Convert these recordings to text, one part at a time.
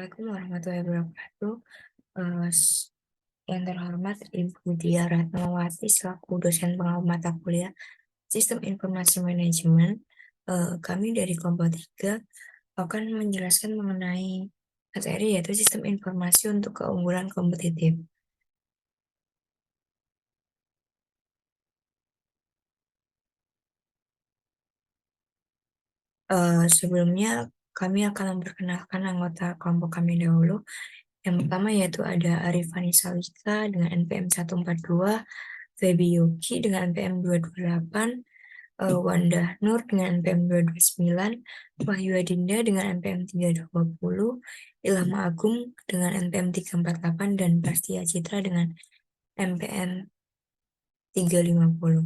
Assalamualaikum warahmatullahi wabarakatuh. Yang terhormat Ibu Dia Ratnawati selaku dosen pengamat mata kuliah Sistem Informasi Manajemen, kami dari kelompok 3 akan menjelaskan mengenai materi yaitu sistem informasi untuk keunggulan kompetitif. Sebelumnya kami akan memperkenalkan anggota kelompok kami dahulu. Yang pertama yaitu ada Arifani Salika dengan NPM 142, Feby Yogi dengan NPM 228, Wanda Nur dengan NPM 229, Wahyu Adinda dengan NPM 320, Ilham Agung dengan NPM 348, dan Pastia Citra dengan NPM 350.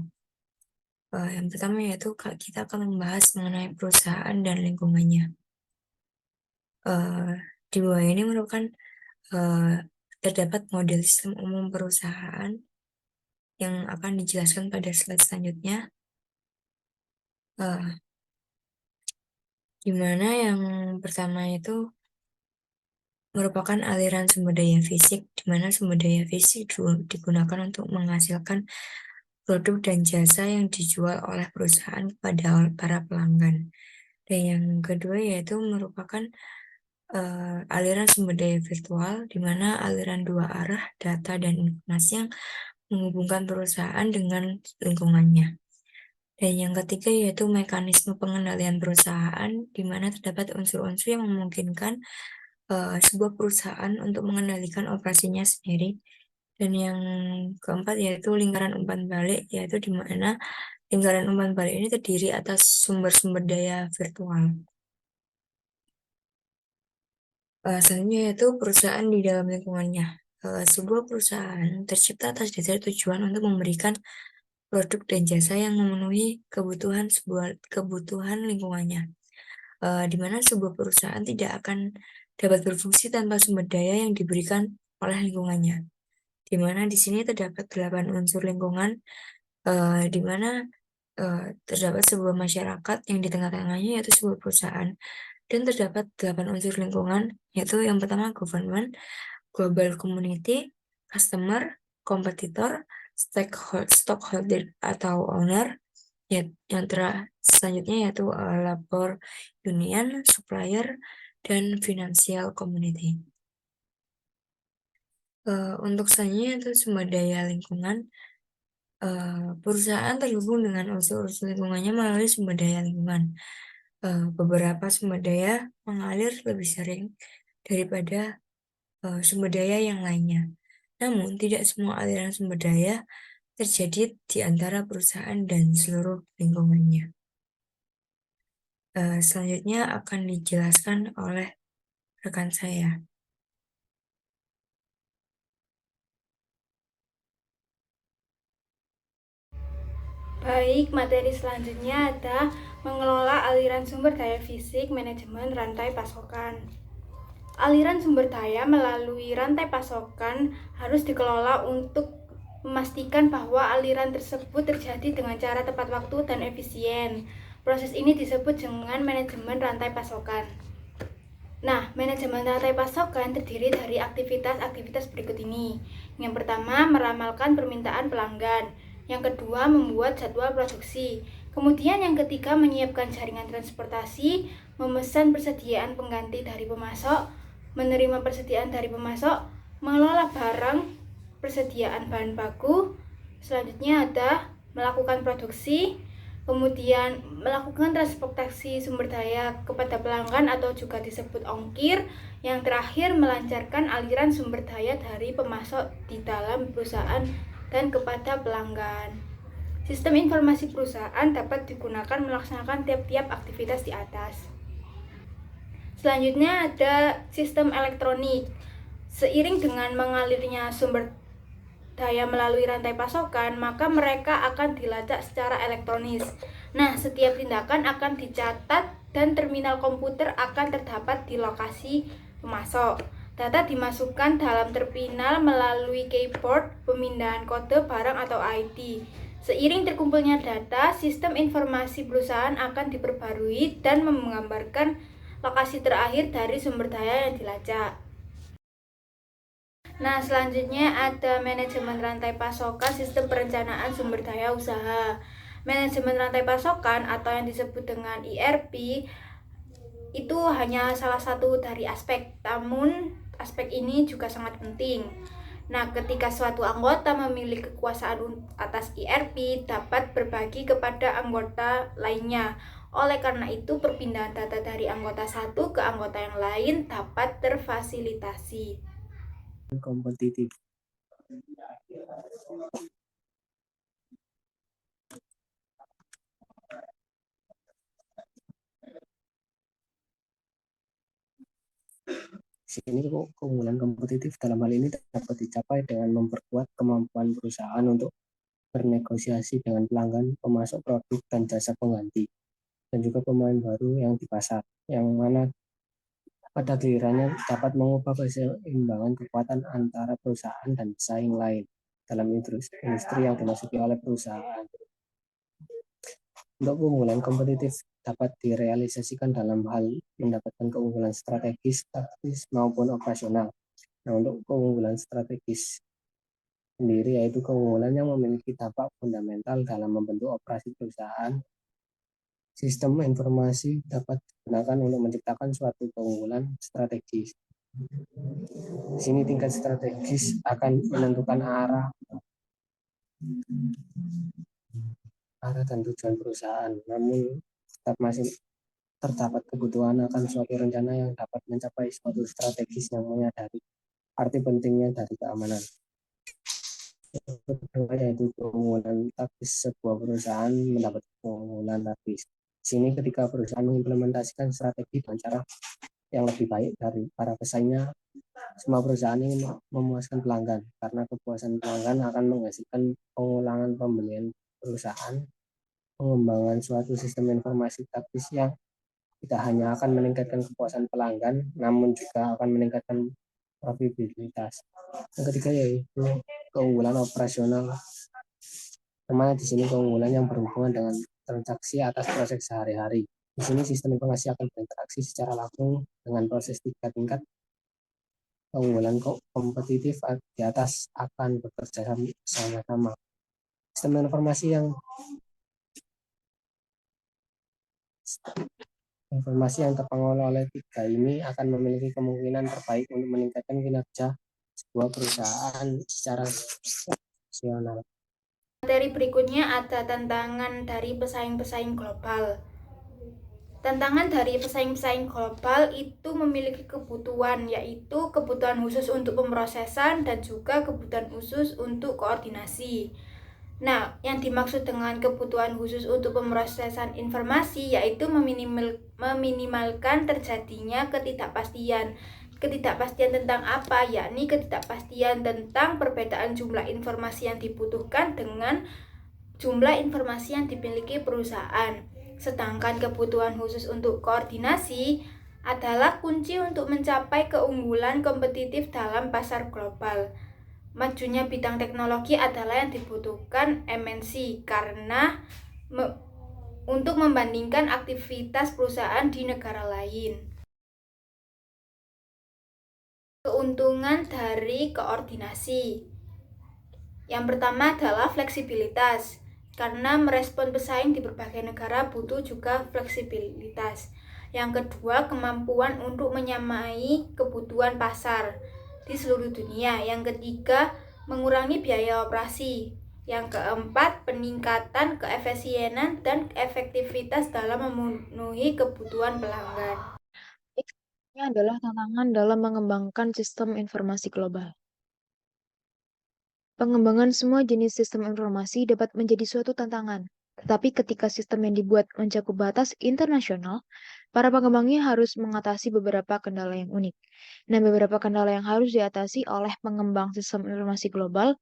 Yang pertama yaitu kita akan membahas mengenai perusahaan dan lingkungannya. Di bawah ini merupakan terdapat model sistem umum perusahaan yang akan dijelaskan pada slide selanjutnya. Di mana yang pertama itu merupakan aliran sumber daya fisik, di mana sumber daya fisik digunakan untuk menghasilkan produk dan jasa yang dijual oleh perusahaan kepada para pelanggan. Dan yang kedua yaitu merupakan aliran sumber daya virtual, di mana aliran dua arah data dan informasi yang menghubungkan perusahaan dengan lingkungannya. Dan yang ketiga yaitu mekanisme pengendalian perusahaan, di mana terdapat unsur-unsur yang memungkinkan sebuah perusahaan untuk mengendalikan operasinya sendiri. Dan yang keempat yaitu lingkaran umpan balik, yaitu di mana lingkaran umpan balik ini terdiri atas sumber-sumber daya virtual. Selanjutnya yaitu perusahaan di dalam lingkungannya. Sebuah perusahaan tercipta atas dasar tujuan untuk memberikan produk dan jasa yang memenuhi kebutuhan lingkungannya. Di mana sebuah perusahaan tidak akan dapat berfungsi tanpa sumber daya yang diberikan oleh lingkungannya. Di mana di sini terdapat 8 unsur lingkungan, di mana terdapat sebuah masyarakat yang di tengah-tengahnya yaitu sebuah perusahaan, dan terdapat 8 unsur lingkungan, yaitu yang pertama government, global community, customer, kompetitor, stockholder atau owner, yang selanjutnya yaitu labor union, supplier, dan financial community. Untuk selanjutnya itu sumber daya lingkungan. Perusahaan terhubung dengan unsur-unsur lingkungannya melalui sumber daya lingkungan. Beberapa sumber daya mengalir lebih sering daripada sumber daya yang lainnya. Namun, tidak semua aliran sumber daya terjadi di antara perusahaan dan seluruh lingkungannya. Selanjutnya akan dijelaskan oleh rekan saya. Baik, materi selanjutnya ada mengelola aliran sumber daya fisik, manajemen rantai pasokan. Aliran sumber daya melalui rantai pasokan harus dikelola untuk memastikan bahwa aliran tersebut terjadi dengan cara tepat waktu dan efisien. Proses ini disebut dengan manajemen rantai pasokan. Nah, manajemen rantai pasokan terdiri dari aktivitas-aktivitas berikut ini. Yang pertama, meramalkan permintaan pelanggan. Yang kedua, membuat jadwal produksi. Kemudian yang ketiga, menyiapkan jaringan transportasi, memesan persediaan pengganti dari pemasok, menerima persediaan dari pemasok, mengelola barang, persediaan bahan baku. Selanjutnya ada melakukan produksi, kemudian melakukan transportasi sumber daya kepada pelanggan atau juga disebut ongkir. Yang terakhir, melancarkan aliran sumber daya dari pemasok di dalam perusahaan dan kepada pelanggan. Sistem informasi perusahaan dapat digunakan melaksanakan tiap-tiap aktivitas di atas. Selanjutnya ada sistem elektronik. Seiring dengan mengalirnya sumber daya melalui rantai pasokan, maka mereka akan dilacak secara elektronis. Nah, setiap tindakan akan dicatat dan terminal komputer akan terdapat di lokasi pemasok. Data dimasukkan dalam terminal melalui keyboard pemindahan kode barang atau ID. Seiring terkumpulnya data, sistem informasi perusahaan akan diperbarui dan menggambarkan lokasi terakhir dari sumber daya yang dilacak. Nah, selanjutnya ada manajemen rantai pasokan sistem perencanaan sumber daya usaha. Manajemen rantai pasokan atau yang disebut dengan ERP itu hanya salah satu dari aspek, namun aspek ini juga sangat penting. Nah, ketika suatu anggota memiliki kekuasaan atas ERP dapat berbagi kepada anggota lainnya. Oleh karena itu, perpindahan data dari anggota satu ke anggota yang lain dapat terfasilitasi. Kompetitif. Sini keunggulan kompetitif dalam hal ini dapat dicapai dengan memperkuat kemampuan perusahaan untuk bernegosiasi dengan pelanggan, pemasok produk dan jasa pengganti, dan juga pemain baru yang di pasar, yang mana pada gilirannya dapat mengubah keseimbangan kekuatan antara perusahaan dan pesaing lain dalam industri yang dimasuki oleh perusahaan. Untuk keunggulan kompetitif dapat direalisasikan dalam hal mendapatkan keunggulan strategis, taktis, maupun operasional. Nah, untuk keunggulan strategis sendiri yaitu keunggulan yang memiliki dampak fundamental dalam membentuk operasi perusahaan. Sistem informasi dapat digunakan untuk menciptakan suatu keunggulan strategis. Di sini tingkat strategis akan menentukan arah dan tujuan perusahaan, namun tetap masih terdapat kebutuhan akan suatu rencana yang dapat mencapai suatu strategis yang menyadari arti pentingnya dari keamanan. Kedua yaitu keunggulan taktis. Sebuah perusahaan mendapat keunggulan taktis. Di sini ketika perusahaan mengimplementasikan strategi dengan cara yang lebih baik dari para pesaingnya, semua perusahaan ingin memuaskan pelanggan karena kepuasan pelanggan akan menghasilkan pengulangan pembelian perusahaan. Pengembangan suatu sistem informasi taktis yang tidak hanya akan meningkatkan kepuasan pelanggan, namun juga akan meningkatkan profitabilitas. Yang ketiga yaitu keunggulan operasional. Namanya di sini keunggulan yang berhubungan dengan transaksi atas proses sehari-hari. Di sini sistem informasi akan berinteraksi secara langsung dengan proses tingkat. Keunggulan kompetitif di atas akan bekerja sama-sama. Sistem informasi yang terpengaruh oleh tiga ini akan memiliki kemungkinan terbaik untuk meningkatkan kinerja sebuah perusahaan secara nasional. Materi berikutnya ada tantangan dari pesaing-pesaing global. Tantangan dari pesaing-pesaing global itu memiliki kebutuhan, yaitu kebutuhan khusus untuk pemrosesan dan juga kebutuhan khusus untuk koordinasi. Nah, yang dimaksud dengan kebutuhan khusus untuk pemrosesan informasi yaitu meminimalkan terjadinya ketidakpastian. Ketidakpastian tentang apa? Yakni ketidakpastian tentang perbedaan jumlah informasi yang dibutuhkan dengan jumlah informasi yang dimiliki perusahaan. Sedangkan kebutuhan khusus untuk koordinasi adalah kunci untuk mencapai keunggulan kompetitif dalam pasar global. Majunya bidang teknologi adalah yang dibutuhkan MNC karena untuk membandingkan aktivitas perusahaan di negara lain. Keuntungan dari koordinasi. Yang pertama adalah fleksibilitas. Karena merespon pesaing di berbagai negara butuh juga fleksibilitas. Yang kedua, kemampuan untuk menyamai kebutuhan pasar di seluruh dunia. Yang ketiga, mengurangi biaya operasi. Yang keempat, peningkatan keefisienan dan efektivitas dalam memenuhi kebutuhan pelanggan. Ini adalah tantangan dalam mengembangkan sistem informasi global. Pengembangan semua jenis sistem informasi dapat menjadi suatu tantangan. Tetapi ketika sistem yang dibuat mencakup batas internasional, para pengembangnya harus mengatasi beberapa kendala yang unik. Nah, beberapa kendala yang harus diatasi oleh pengembang sistem informasi global,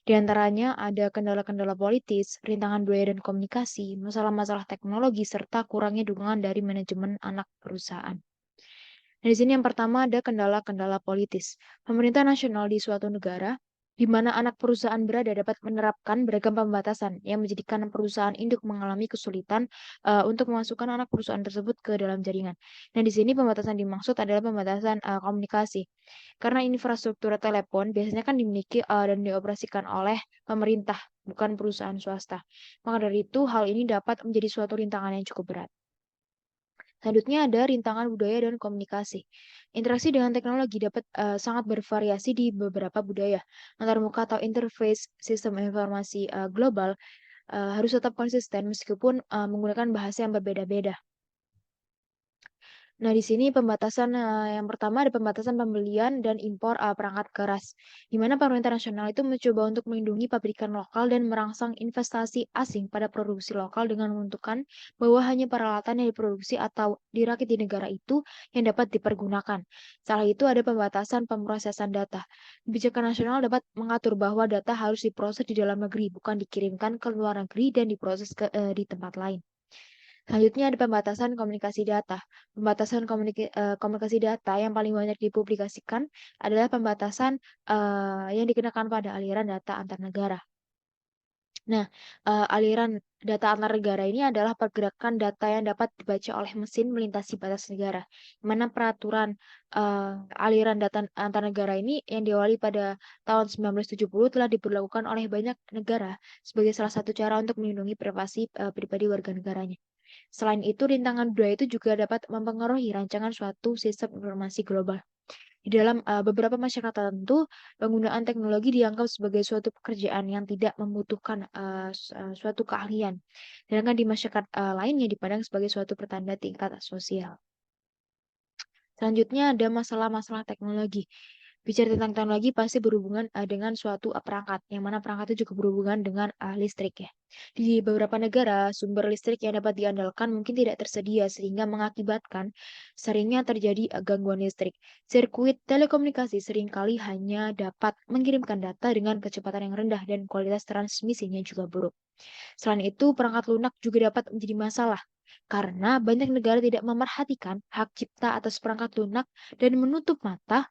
diantaranya ada kendala-kendala politis, rintangan biaya dan komunikasi, masalah-masalah teknologi, serta kurangnya dukungan dari manajemen anak perusahaan. Nah, di sini yang pertama ada kendala-kendala politis. Pemerintah nasional di suatu negara di mana anak perusahaan berada dapat menerapkan beragam pembatasan yang menjadikan perusahaan induk mengalami kesulitan untuk memasukkan anak perusahaan tersebut ke dalam jaringan. Nah, di sini pembatasan dimaksud adalah pembatasan komunikasi. Karena infrastruktur telepon biasanya kan dimiliki dan dioperasikan oleh pemerintah, bukan perusahaan swasta. Maka dari itu, hal ini dapat menjadi suatu rintangan yang cukup berat. Selanjutnya ada rintangan budaya dan komunikasi. Interaksi dengan teknologi dapat sangat bervariasi di beberapa budaya. Antarmuka atau interface sistem informasi global harus tetap konsisten meskipun menggunakan bahasa yang berbeda-beda. Nah, di sini pembatasan yang pertama ada pembatasan pembelian dan impor perangkat keras, di mana pemerintah nasional itu mencoba untuk melindungi pabrikan lokal dan merangsang investasi asing pada produksi lokal dengan menentukan bahwa hanya peralatan yang diproduksi atau dirakit di negara itu yang dapat dipergunakan. Salah itu ada pembatasan pemrosesan data. Kebijakan nasional dapat mengatur bahwa data harus diproses di dalam negeri, bukan dikirimkan ke luar negeri dan diproses di tempat lain. Selanjutnya ada pembatasan komunikasi data. Pembatasan komunikasi data yang paling banyak dipublikasikan adalah pembatasan yang dikenakan pada aliran data antar negara. Nah, aliran data antar negara ini adalah pergerakan data yang dapat dibaca oleh mesin melintasi batas negara. Di mana peraturan aliran data antar negara ini yang diawali pada tahun 1970 telah diberlakukan oleh banyak negara sebagai salah satu cara untuk melindungi privasi pribadi warga negaranya. Selain itu, rintangan budaya itu juga dapat mempengaruhi rancangan suatu sistem informasi global. Di dalam beberapa masyarakat tertentu, penggunaan teknologi dianggap sebagai suatu pekerjaan yang tidak membutuhkan suatu keahlian. Sedangkan di masyarakat lainnya dipandang sebagai suatu pertanda tingkat sosial. Selanjutnya ada masalah-masalah teknologi. Bicara tentang teknologi pasti berhubungan dengan suatu perangkat, yang mana perangkat itu juga berhubungan dengan listrik ya. Di beberapa negara, sumber listrik yang dapat diandalkan mungkin tidak tersedia sehingga mengakibatkan seringnya terjadi gangguan listrik. Sirkuit telekomunikasi seringkali hanya dapat mengirimkan data dengan kecepatan yang rendah dan kualitas transmisinya juga buruk. Selain itu, perangkat lunak juga dapat menjadi masalah karena banyak negara tidak memerhatikan hak cipta atas perangkat lunak dan menutup mata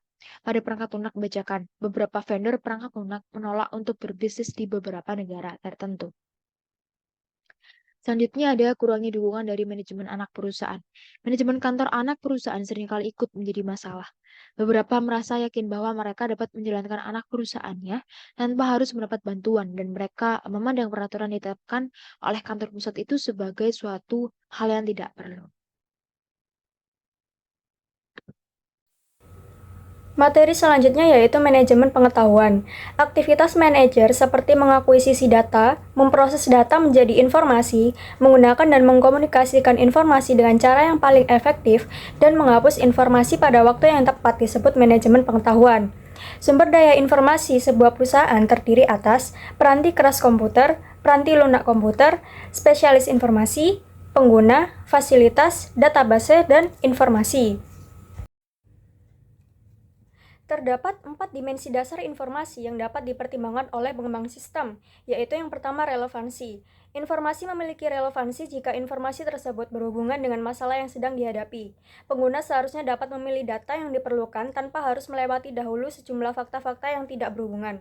pada perangkat lunak bajakan. Beberapa vendor perangkat lunak menolak untuk berbisnis di beberapa negara tertentu. Selanjutnya ada kurangnya dukungan dari manajemen anak perusahaan. Manajemen kantor anak perusahaan seringkali ikut menjadi masalah. Beberapa merasa yakin bahwa mereka dapat menjalankan anak perusahaannya tanpa harus mendapat bantuan dan mereka memandang peraturan ditetapkan oleh kantor pusat itu sebagai suatu hal yang tidak perlu. Materi selanjutnya yaitu manajemen pengetahuan. Aktivitas manajer seperti mengakuisisi data, memproses data menjadi informasi, menggunakan dan mengkomunikasikan informasi dengan cara yang paling efektif, dan menghapus informasi pada waktu yang tepat disebut manajemen pengetahuan. Sumber daya informasi sebuah perusahaan terdiri atas peranti keras komputer, peranti lunak komputer, spesialis informasi, pengguna, fasilitas, database, dan informasi. Terdapat 4 dimensi dasar informasi yang dapat dipertimbangkan oleh pengembang sistem, yaitu yang pertama relevansi. Informasi memiliki relevansi jika informasi tersebut berhubungan dengan masalah yang sedang dihadapi. Pengguna seharusnya dapat memilih data yang diperlukan tanpa harus melewati dahulu sejumlah fakta-fakta yang tidak berhubungan.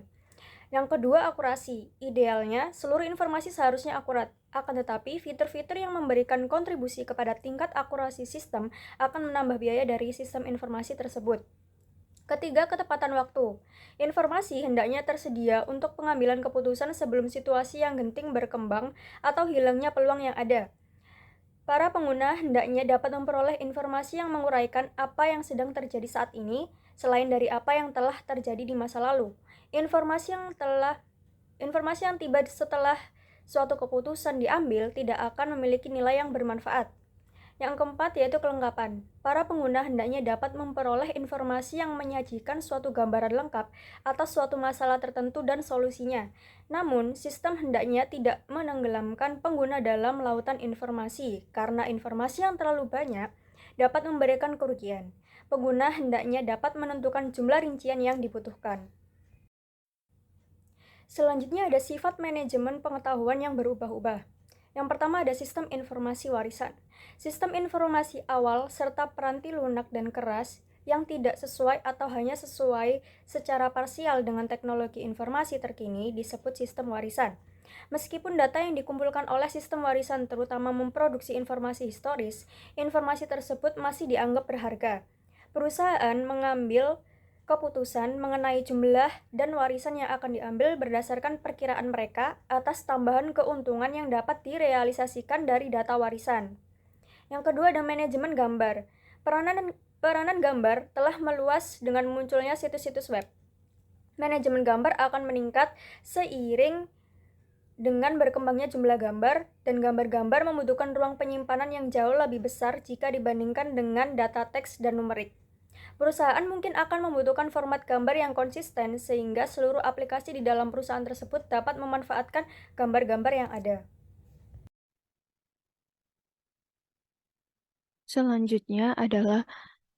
Yang kedua, akurasi. Idealnya, seluruh informasi seharusnya akurat. Akan tetapi, fitur-fitur yang memberikan kontribusi kepada tingkat akurasi sistem akan menambah biaya dari sistem informasi tersebut. Ketiga, ketepatan waktu. Informasi hendaknya tersedia untuk pengambilan keputusan sebelum situasi yang genting berkembang atau hilangnya peluang yang ada. Para pengguna hendaknya dapat memperoleh informasi yang menguraikan apa yang sedang terjadi saat ini, selain dari apa yang telah terjadi di masa lalu. Informasi yang tiba setelah suatu keputusan diambil tidak akan memiliki nilai yang bermanfaat. Yang keempat yaitu kelengkapan. Para pengguna hendaknya dapat memperoleh informasi yang menyajikan suatu gambaran lengkap atas suatu masalah tertentu dan solusinya. Namun, sistem hendaknya tidak menenggelamkan pengguna dalam lautan informasi, karena informasi yang terlalu banyak dapat memberikan kerugian. Pengguna hendaknya dapat menentukan jumlah rincian yang dibutuhkan. Selanjutnya ada sifat manajemen pengetahuan yang berubah-ubah. Yang pertama ada sistem informasi warisan. Sistem informasi awal serta peranti lunak dan keras yang tidak sesuai atau hanya sesuai secara parsial dengan teknologi informasi terkini disebut sistem warisan. Meskipun data yang dikumpulkan oleh sistem warisan terutama memproduksi informasi historis, informasi tersebut masih dianggap berharga. Perusahaan mengambil keputusan mengenai jumlah dan warisan yang akan diambil berdasarkan perkiraan mereka atas tambahan keuntungan yang dapat direalisasikan dari data warisan. Yang kedua ada manajemen gambar. Peranan gambar telah meluas dengan munculnya situs-situs web. Manajemen gambar akan meningkat seiring dengan berkembangnya jumlah gambar, dan gambar-gambar membutuhkan ruang penyimpanan yang jauh lebih besar jika dibandingkan dengan data teks dan numerik. Perusahaan mungkin akan membutuhkan format gambar yang konsisten sehingga seluruh aplikasi di dalam perusahaan tersebut dapat memanfaatkan gambar-gambar yang ada. Selanjutnya adalah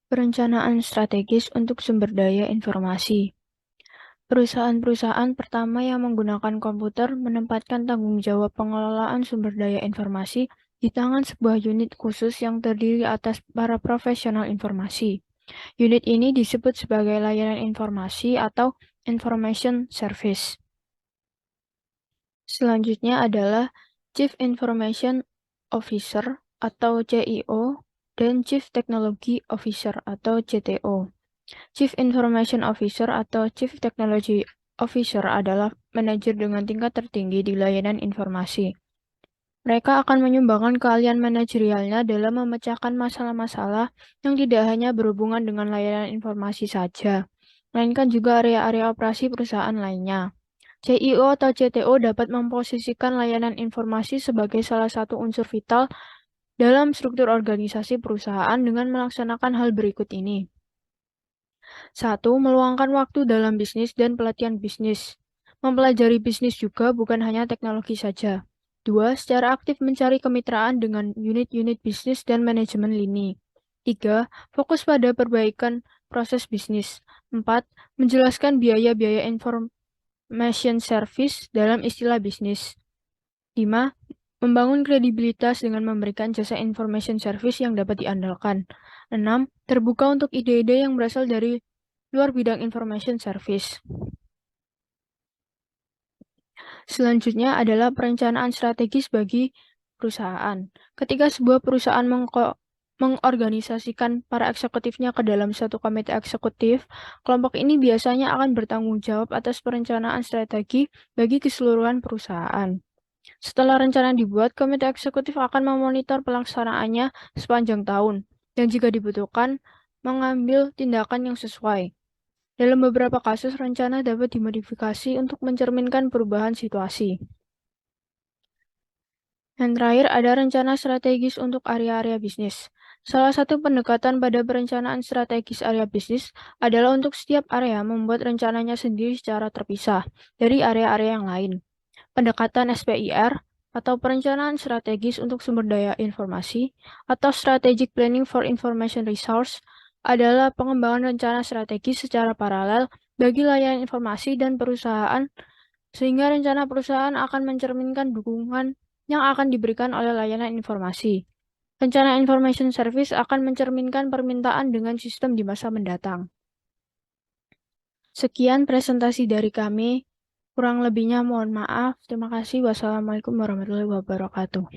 perencanaan strategis untuk sumber daya informasi. Perusahaan-perusahaan pertama yang menggunakan komputer menempatkan tanggung jawab pengelolaan sumber daya informasi di tangan sebuah unit khusus yang terdiri atas para profesional informasi. Unit ini disebut sebagai layanan informasi atau Information Service. Selanjutnya adalah Chief Information Officer atau CIO dan Chief Technology Officer atau CTO. Chief Information Officer atau Chief Technology Officer adalah manajer dengan tingkat tertinggi di layanan informasi. Mereka akan menyumbangkan keahlian manajerialnya dalam memecahkan masalah-masalah yang tidak hanya berhubungan dengan layanan informasi saja, melainkan juga area-area operasi perusahaan lainnya. CIO atau CTO dapat memposisikan layanan informasi sebagai salah satu unsur vital dalam struktur organisasi perusahaan dengan melaksanakan hal berikut ini. 1. Meluangkan waktu dalam bisnis dan pelatihan bisnis. Mempelajari bisnis juga bukan hanya teknologi saja. 2. Secara aktif mencari kemitraan dengan unit-unit bisnis dan manajemen lini. 3. Fokus pada perbaikan proses bisnis. 4. Menjelaskan biaya-biaya information service dalam istilah bisnis. 5. Membangun kredibilitas dengan memberikan jasa information service yang dapat diandalkan. 6. Terbuka untuk ide-ide yang berasal dari luar bidang information service. Selanjutnya adalah perencanaan strategis bagi perusahaan. Ketika sebuah perusahaan mengorganisasikan para eksekutifnya ke dalam satu komite eksekutif, kelompok ini biasanya akan bertanggung jawab atas perencanaan strategi bagi keseluruhan perusahaan. Setelah rencana dibuat, komite eksekutif akan memonitor pelaksanaannya sepanjang tahun, dan jika dibutuhkan, mengambil tindakan yang sesuai. Dalam beberapa kasus, rencana dapat dimodifikasi untuk mencerminkan perubahan situasi. Yang terakhir, ada rencana strategis untuk area-area bisnis. Salah satu pendekatan pada perencanaan strategis area bisnis adalah untuk setiap area membuat rencananya sendiri secara terpisah dari area-area yang lain. Pendekatan SPIR atau perencanaan strategis untuk sumber daya informasi atau Strategic Planning for Information Resource adalah pengembangan rencana strategis secara paralel bagi layanan informasi dan perusahaan, sehingga rencana perusahaan akan mencerminkan dukungan yang akan diberikan oleh layanan informasi. Rencana information service akan mencerminkan permintaan dengan sistem di masa mendatang. Sekian presentasi dari kami. Kurang lebihnya mohon maaf. Terima kasih. Wassalamualaikum warahmatullahi wabarakatuh.